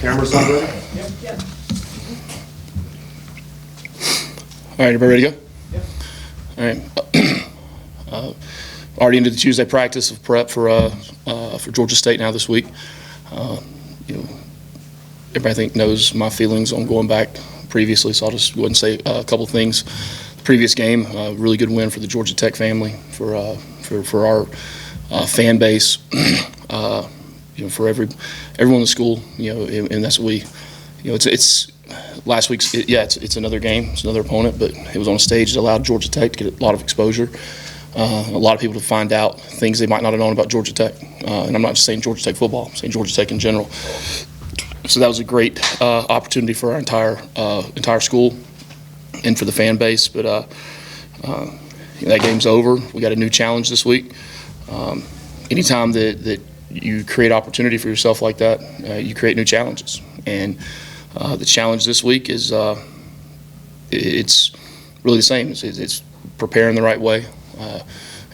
Cameras on ready? Yep. All right, everybody ready to go? Yep. All right. Already into the Tuesday practice of prep for Georgia State now this week. Everybody I think knows my feelings on going back previously, so I'll just go ahead and say a couple of things. The previous game, really good win for the Georgia Tech family, for our fan base, for everyone in the school, and that's what we, it's last week's, it's another game, it's another opponent, but it was on a stage that allowed Georgia Tech to get a lot of exposure. A lot of people to find out things they might not have known about Georgia Tech. And I'm not just saying Georgia Tech football, I'm saying Georgia Tech in general. So that was a great opportunity for our entire school and for the fan base. But that game's over. We got a new challenge this week. Anytime that you create opportunity for yourself like that, you create new challenges. And the challenge this week is it's really the same. It's preparing the right way.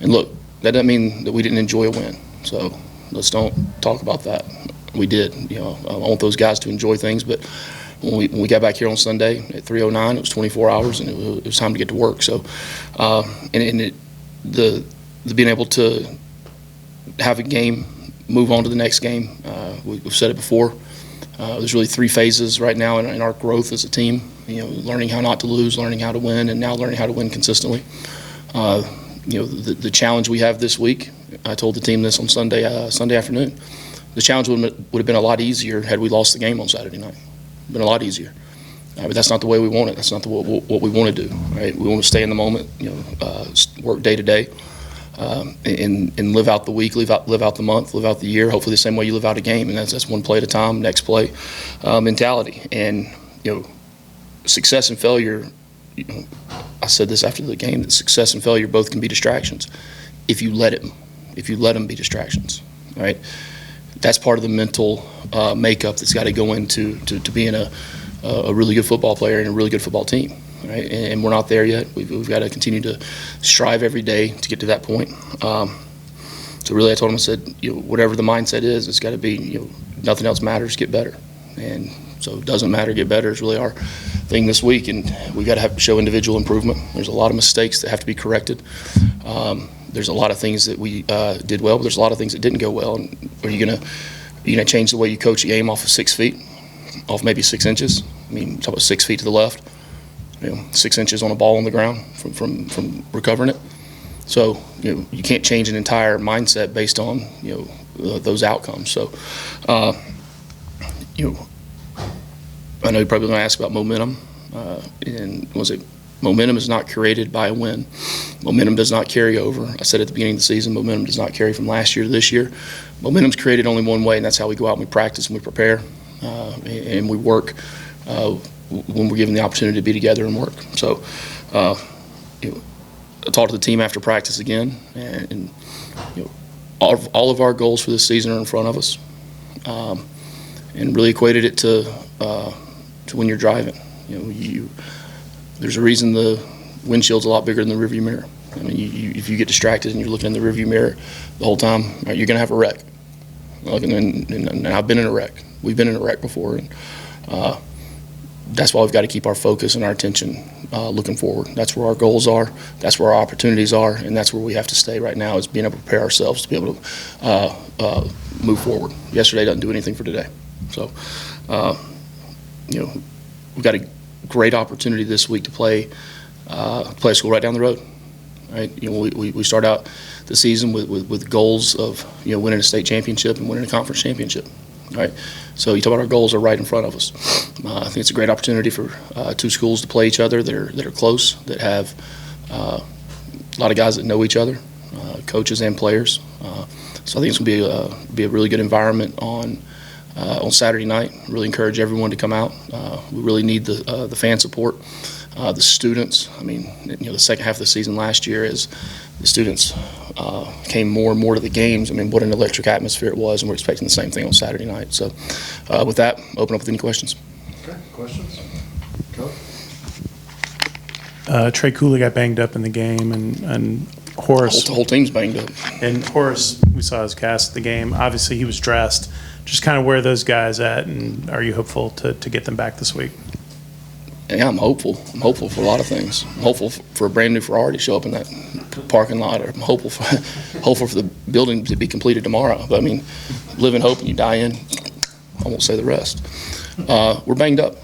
And look, that doesn't mean that we didn't enjoy a win. So let's don't talk about that. We did. I want those guys to enjoy things. But when we got back here on Sunday at 3:09, it was 24 hours, and it was time to get to work. So, the being able to have a game, move on to the next game. We've said it before. There's really three phases right now in our growth as a team. Learning how not to lose, learning how to win, and now learning how to win consistently. The challenge we have this week, I told the team this on Sunday afternoon, the challenge would have been a lot easier had we lost the game on Saturday night. Been a lot easier. But that's not the way we want it. That's not what we want to do. Right? We want to stay in the moment, work day to day, and live out the week, live out the month, live out the year, hopefully the same way you live out a game. And that's one play at a time, next play mentality. And, success and failure, I said this after the game, that success and failure both can be distractions if you let them be distractions, right? That's part of the mental makeup that's got to go into being a really good football player and a really good football team, right? And we're not there yet. We've got to continue to strive every day to get to that point. So really, I told him, I said, whatever the mindset is, it's got to be, nothing else matters, get better. And so it doesn't matter, get better is really our thing this week, and we've got to have to show individual improvement. There's a lot of mistakes that have to be corrected. There's a lot of things that we did well, but there's a lot of things that didn't go well. And are you gonna change the way you coach a game off of 6 feet, off maybe 6 inches? I mean, talk about 6 feet to the left, 6 inches on a ball on the ground from recovering it. So you can't change an entire mindset based on those outcomes. So I know you're probably going to ask about momentum, and momentum is not created by a win. Momentum does not carry over. I said at the beginning of the season, momentum does not carry from last year to this year. Momentum's created only one way, and that's how we go out and we practice and we prepare, and we work when we're given the opportunity to be together and work. So I talked to the team after practice again, and all of our goals for this season are in front of us, and really equated it to when you're driving. There's a reason the windshield's a lot bigger than the rearview mirror. I mean, if you get distracted and you're looking in the rearview mirror the whole time, right, you're going to have a wreck. And I've been in a wreck. We've been in a wreck before, and that's why we've got to keep our focus and our attention looking forward. That's where our goals are. That's where our opportunities are, and that's where we have to stay right now, is being able to prepare ourselves to be able to move forward. Yesterday doesn't do anything for today. So, we've got a great opportunity this week to play a school right down the road. Right? We start out the season with goals of winning a state championship and winning a conference championship. Right? So you talk about our goals are right in front of us. I think it's a great opportunity for two schools to play each other that are close, that have a lot of guys that know each other, coaches and players. So I think it's going to be a really good environment on Saturday night. Really encourage everyone to come out. We really need the fan support. The students, I mean, the second half of the season last year, as the students came more and more to the games, I mean, what an electric atmosphere it was, and we're expecting the same thing on Saturday night. So with that, open up with any questions. Okay, questions? Go. Trey Cooley got banged up in the game, and Horace, The whole team's banged up. and Horace, we saw his cast at the game. Obviously, he was dressed. Just kind of where are those guys at, and are you hopeful to get them back this week? Yeah, I'm hopeful. I'm hopeful for a lot of things. I'm hopeful for a brand new Ferrari to show up in that parking lot, or I'm hopeful for the building to be completed tomorrow. But I mean, live in hope and you die in. I won't say the rest. We're banged up.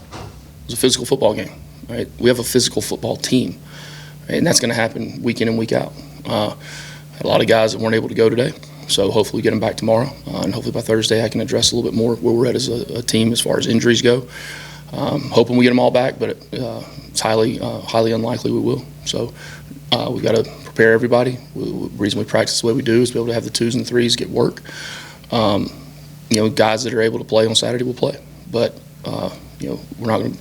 It's a physical football game, right? We have a physical football team, right? And that's going to happen week in and week out. Had a lot of guys that weren't able to go today, so hopefully we get them back tomorrow, and hopefully by Thursday I can address a little bit more where we're at as a team as far as injuries go. Hoping we get them all back, but it's highly unlikely we will. So we've got to prepare everybody. The reason we practice the way we do is to be able to have the 2s and 3s get work. Guys that are able to play on Saturday will play, but we're not going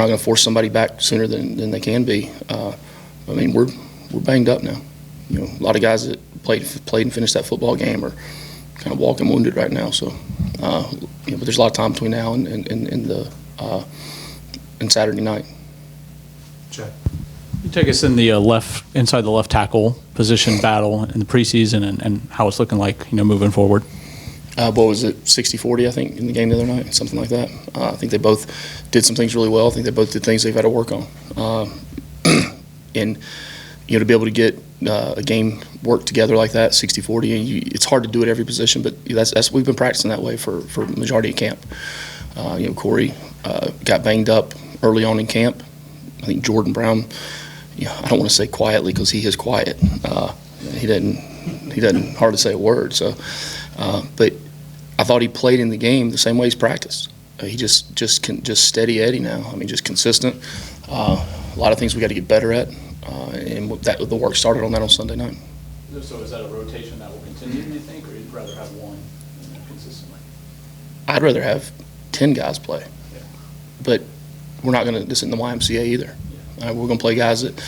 to force somebody back sooner than they can be. I mean, we're banged up now. A lot of guys that played and finished that football game are kind of walking wounded right now. So, but there's a lot of time between now and Saturday night. Chad. You take us in the inside the left tackle position battle in the preseason and how it's looking like, moving forward. What was it, 60-40, I think, in the game the other night, something like that. I think they both did some things really well. I think they both did things they've had to work on. And, to be able to get a game work together like that, 60-40, it's hard to do at every position, but that's we've been practicing that way for the majority of camp. Corey got banged up early on in camp. I think Jordan Brown, I don't want to say quietly because he is quiet. He doesn't hardly say a word. So, but I thought he played in the game the same way he's practiced. He just steady Eddie now. I mean, just consistent. A lot of things we got to get better at, and the work started on that on Sunday night. So is that a rotation that will continue, do you think, or you'd rather have one consistently? I'd rather have 10 guys play, but we're not going to. This isn't the YMCA either. We're going to play guys that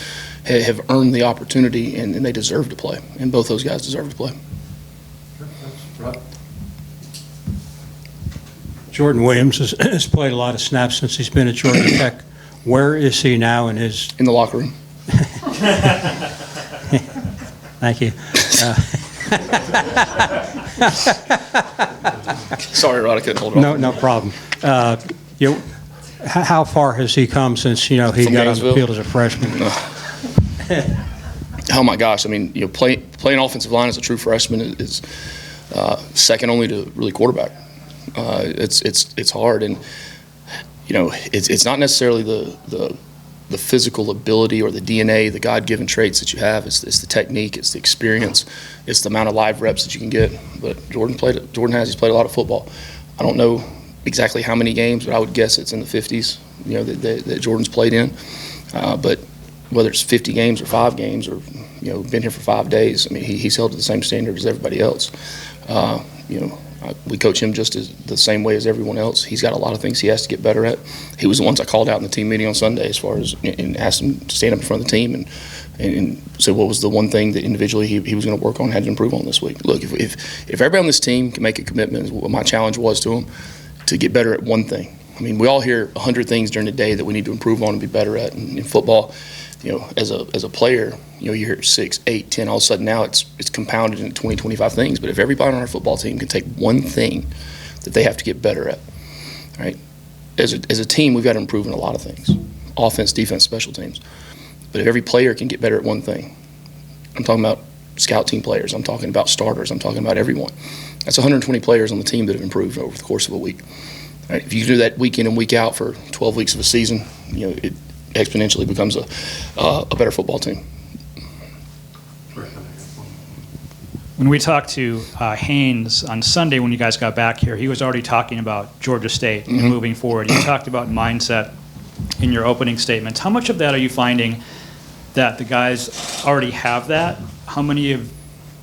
have earned the opportunity and they deserve to play, and both those guys deserve to play. Jordan Williams has played a lot of snaps since he's been at Georgia Tech. Where is he now in his? In the locker room. Thank you. Sorry, Rod, I couldn't hold it off. No problem. How far has he come since he got on the Gainesville? field as a freshman? Oh my gosh! I mean, playing offensive line as a true freshman is second only to really quarterback. It's hard, and it's not necessarily the physical ability or the DNA, the God-given traits that you have. It's the technique, it's the experience, it's the amount of live reps that you can get. But he's played a lot of football. I don't know exactly how many games, but I would guess it's in the 50s. That Jordan's played in. But whether it's 50 games or 5 games or been here for 5 days, I mean he's held to the same standard as everybody else. We coach him just the same way as everyone else. He's got a lot of things he has to get better at. He was the ones I called out in the team meeting on Sunday as far as and asked him to stand up in front of the team and said what was the one thing that individually he was going to work on, had to improve on this week. Look, if everybody on this team can make a commitment, what my challenge was to him, to get better at one thing. I mean, we all hear 100 things during the day that we need to improve on and be better at. And in football, as a player, you hear 6, 8, 10. All of a sudden now it's compounded into 20, 25 things. But if everybody on our football team can take one thing that they have to get better at, right? As a team, we've got to improve in a lot of things: offense, defense, special teams. But if every player can get better at one thing, I'm talking about scout team players. I'm talking about starters. I'm talking about everyone. That's 120 players on the team that have improved over the course of a week. Right? If you do that week in and week out for 12 weeks of a season, it exponentially becomes a better football team. When we talked to Haynes on Sunday when you guys got back here, he was already talking about Georgia State and moving forward. You talked about mindset in your opening statements. How much of that are you finding that the guys already have that? How many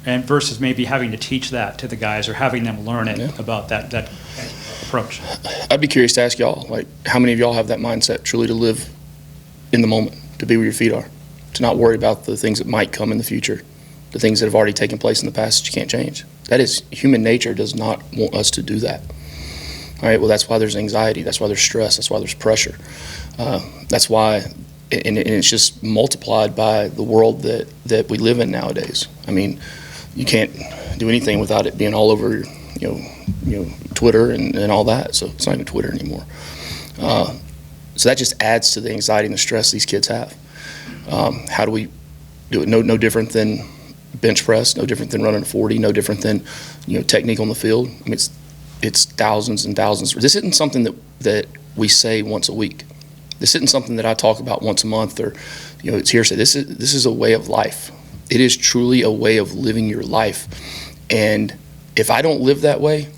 and versus maybe having to teach that to the guys or having them learn it about that approach? I'd be curious to ask y'all, how many of y'all have that mindset truly to live in the moment, to be where your feet are, to not worry about the things that might come in the future, the things that have already taken place in the past that you can't change. That is, human nature does not want us to do that. All right, well, that's why there's anxiety, that's why there's stress, that's why there's pressure. That's why and it's just multiplied by the world that we live in nowadays. I mean, you can't do anything without it being all over, Twitter and all that. So it's not even Twitter anymore. So that just adds to the anxiety and the stress these kids have. How do we do it? No different than bench press, no different than running a 40, no different than technique on the field. I mean, it's thousands and thousands. This isn't something that we say once a week. This isn't something that I talk about once a month or it's hearsay. This is a way of life. It is truly a way of living your life. And if I don't live that way,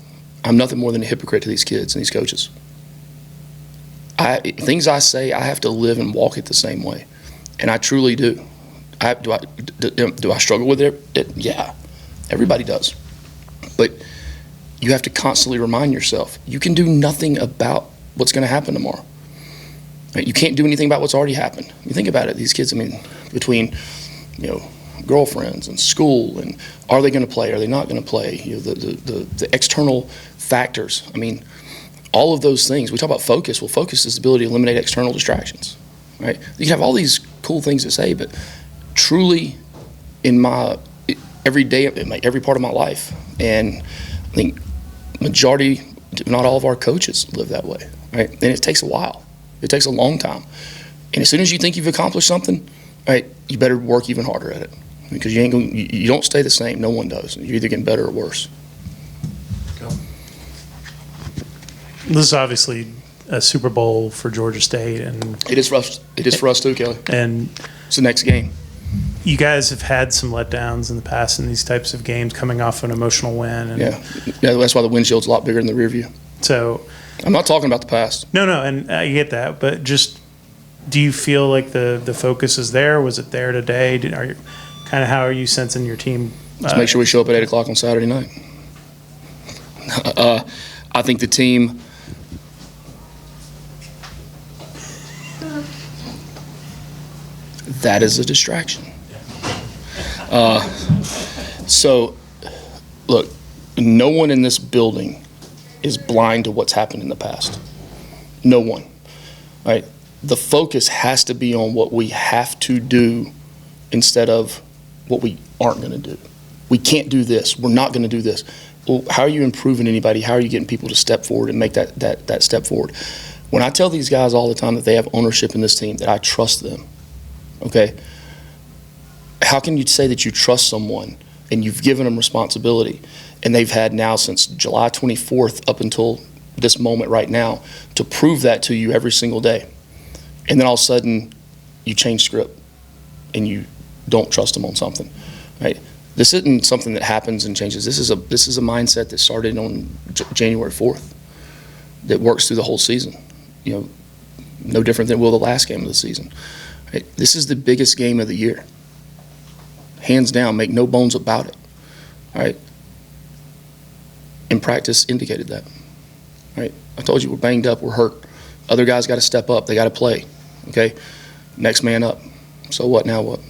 I'm nothing more than a hypocrite to these kids and these coaches. Things I say, I have to live and walk it the same way, and I truly do. Do I struggle with it? Yeah, everybody does. But you have to constantly remind yourself you can do nothing about what's going to happen tomorrow. Right? You can't do anything about what's already happened. You think about it. These kids, I mean, between girlfriends and school, and are they going to play? Are they not going to play? The external factors. I mean, all of those things. We talk about focus. Well, focus is the ability to eliminate external distractions, right? You can have all these cool things to say, but truly in my every day, in every part of my life, and I think majority, if not all of our coaches live that way, right? And it takes a while. It takes a long time. And as soon as you think you've accomplished something, right, you better work even harder at it, because you don't stay the same. No one does. You're either getting better or worse. This is obviously a Super Bowl for Georgia State, and It is for us. It is for us too, Kelly. and It's the next game. you guys have had some letdowns in the past in these types of games, coming off an emotional win. And Yeah, that's why the windshield's a lot bigger than the rear view. So, I'm not talking about the past. no, and I get that, but just, do you feel like the focus is there? Was it there today? How are you sensing your team? Let's make sure we show up at 8 o'clock on Saturday night. I think the team. That is a distraction. So, look, no one in this building is blind to what's happened in the past. No one. All right? The focus has to be on what we have to do instead of what we aren't going to do. We can't do this. We're not going to do this. Well, how are you improving anybody? How are you getting people to step forward and make that step forward? When I tell these guys all the time that they have ownership in this team, that I trust them, okay? How can you say that you trust someone and you've given them responsibility, and they've had now since July 24th up until this moment right now to prove that to you every single day, and then all of a sudden you change script and you don't trust them on something, right? This isn't something that happens and changes. This is a mindset that started on January 4th that works through the whole season. No different than it will the last game of the season. Right? This is the biggest game of the year. Hands down, make no bones about it. All right? And practice indicated that. Right? I told you we're banged up, we're hurt. Other guys got to step up, they got to play. Okay? Next man up. So what now what?